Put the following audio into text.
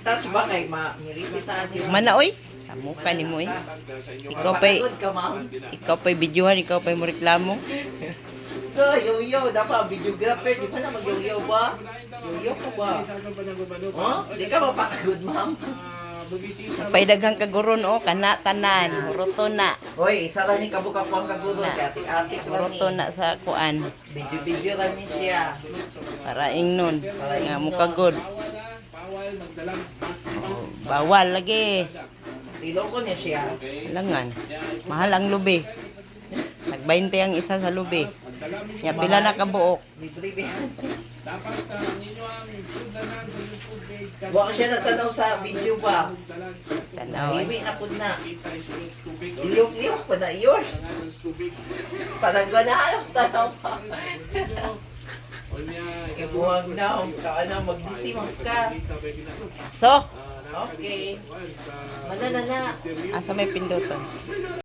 Touch ba kay mirititaan niyo? Mana oy. Amo ka ni mo eh. Ikaw pa'y videohan, ikaw pa'y mo reklamo. Ito, yo-yo, dapat videographer, di ba na mag-yo-yo ba? Yo-yo ko ba? Oh, di ka mapakagod, ma'am. Pa'y daghang kaguron o, kana tanan, huruto na. Hoy, isa lang ni kabukak pang kaguro, ati-ati ko lang Huruto na sa kuan. Video-video lang ni siya. Para ingnon, nga mo kagod. Bawal lagi. Iloko niya siya. Langan. Mahal ang lubi. Nag-20 ang isa sa lubi. Nya pila na kabuok. Libre. Buwa siya nagtanaw sa video ba? Tanaw. Iwi na po na. Iliyok pa na yours. Parang gana ayaw tanaw pa. Ibuhag na. Kaan na mag-busy ka. So, Okay. Manana na. asa may pinduton.